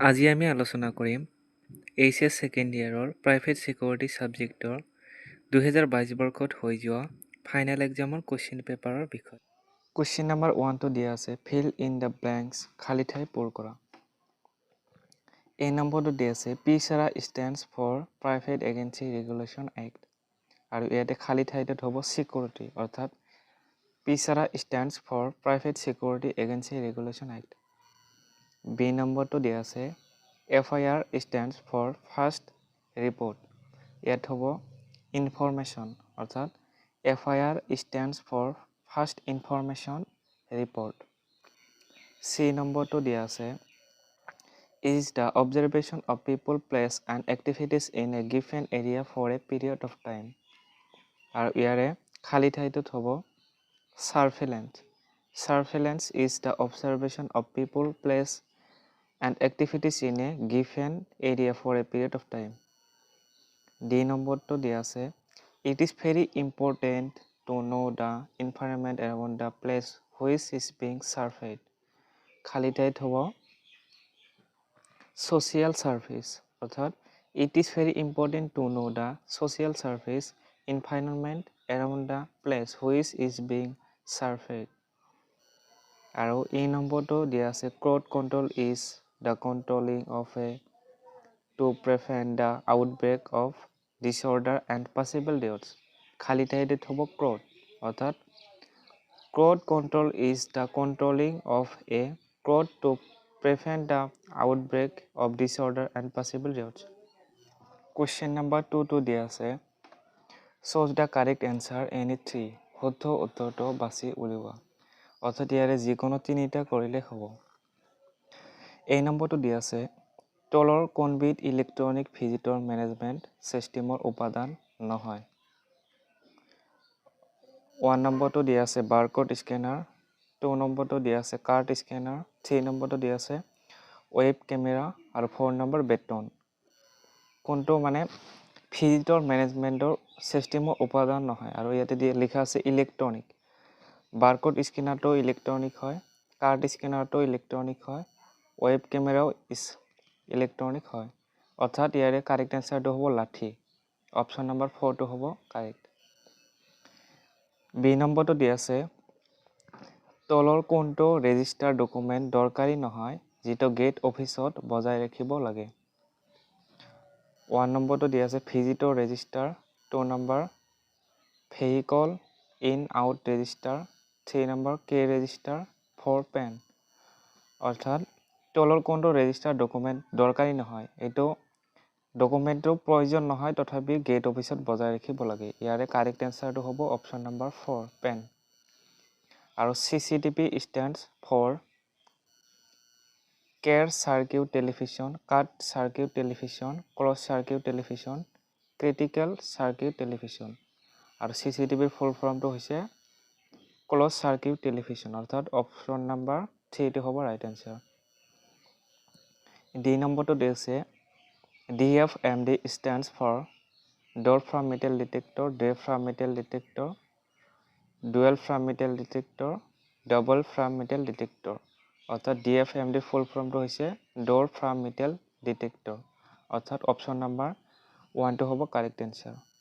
আজি আমি আলোচনা কৰিম এইচএছ ছেকেণ্ড ইয়াৰৰ প্ৰাইভেট ছিকিউৰিটি ছাবজেক্টৰ 2022 বৰ্ষত হৈ যোৱা ফাইনেল এক্সামৰ কুৱেশ্যন পেপাৰৰ বিষয়ে। কুৱেশ্যন নম্বৰ 1টো দিয়া আছে ফিল ইন দ্য ব্লেংকছ, খালী ঠাই পূৰ কৰা। এই নম্বৰটো দিয়া আছে PSARA stands for private agency regulation act, আৰু ইয়াতে খালী ঠাইটোত হ'ব ছিকিউৰিটি, অৰ্থাৎ PSARA stands for private security agency regulation act. B নম্বৰটো দিয়া আছে FIR stands for first report, ইয়াত হ'ব ইনফৰমেশ্যন, অৰ্থাৎ FIR stands for first information report. C নম্বৰটো দিয়া আছে is the observation of people, place and activities in a given area for a period of time, আৰু ইয়াৰে খালী ঠাইটোত হ'ব surveillance. Surveillance is the observation of people, place and activities in a given area for a period of time. D নম্বৰটো দিয়া আছে it is very important to know the environment around the place which is being surveyed. খালী ঠাইত হ'ব social service, অৰ্থাৎ it is very important to know the social service environment around the place which is being surveyed. আৰু এই নম্বৰটো দিয়া আছে crowd control is the controlling of a to prevent the outbreak of disorder and possible deaths. খালী ঠাইটোত হ'ব crowd, অৰ্থাৎ crowd control is the controlling of a crowd to prevent the outbreak of disorder and possible deaths. Question number 2টো দিয়া আছে choose the correct answer any three, শুদ্ধ উত্তৰটো বাছি উলিওৱা, অৰ্থাৎ ইয়াৰে যিকোনো তিনিটা কৰিলে হ'ব। এই নম্বৰটো দিয়া আছে তলৰ কোনবিধ ইলেক্ট্ৰনিক ভিজিটৰ মেনেজমেণ্ট ছিষ্টেমৰ উপাদান নহয়। 1 নম্বৰটো দিয়া আছে বাৰকোড স্কেনাৰ, 2 নম্বৰটো দিয়া আছে কাৰ্ড স্কেনাৰ, 3 নম্বৰটো দিয়া আছে ৱেব কেমেৰা, আৰু 4 নম্বৰ বেটন। কোনটো মানে ভিজিটৰ মেনেজমেণ্টৰ ছিষ্টেমৰ উপাদান নহয়, আৰু ইয়াতে লিখা আছে ইলেক্ট্ৰনিক। বাৰকোড স্কেনাৰটো ইলেক্ট্ৰনিক হয়, কাৰ্ড স্কেনাৰটো ইলেক্ট্ৰনিক হয়, ৱেব কেমেৰাও ইলেক্ট্ৰনিক হয়, অৰ্থাৎ ইয়াৰে কাৰেক্ট এনচাৰটো হ'ব লাঠি। অপশ্যন নম্বৰ 4টো হ'ব কাৰেক্ট। বি নম্বৰটো দিয়া আছে তলৰ কোনটো ৰেজিষ্টাৰ ডকুমেণ্ট দৰকাৰী নহয় যিটো গেট অফিচত বজাই ৰাখিব লাগে। 1 নম্বৰটো দিয়া আছে visitor register, 2 number vehicle in out register, 3 number K register, 4 pen. অৰ্থাৎ তলৰ কোনটো ৰেজিষ্টাৰ ডকুমেণ্ট দৰকাৰী নহয়, এইটো ডকুমেণ্টটো প্ৰয়োজন নহয় তথাপি গেট অফিচত বজাই ৰাখিব লাগে। ইয়াৰে কাৰেক্ট এনচাৰটো হ'ব অপশ্যন নম্বৰ 4 পেন। আৰু CCTV stands for care circuit television, cut circuit television, close circuit television, critical circuit television. আৰু CCTVৰ ফুল ফৰ্মটো হৈছে ক্লজ চাৰ্কিউট টেলিভিছন, অৰ্থাৎ অপশ্যন নম্বৰ 3টো হ'ব ৰাইট এনচাৰ। ডি নম্বৰটো দিছে DFMD stands for door frame metal detector, day frame metal detector, dual frame metal detector, double frame metal detector. অৰ্থাৎ DFMDৰ ফুল ফৰ্মটো হৈছে ড'ৰ ফ্ৰম মেটেল ডিটেক্টৰ, অৰ্থাৎ অপশ্যন নম্বৰ 1টো হ'ব কাৰেক্ট এনচাৰ।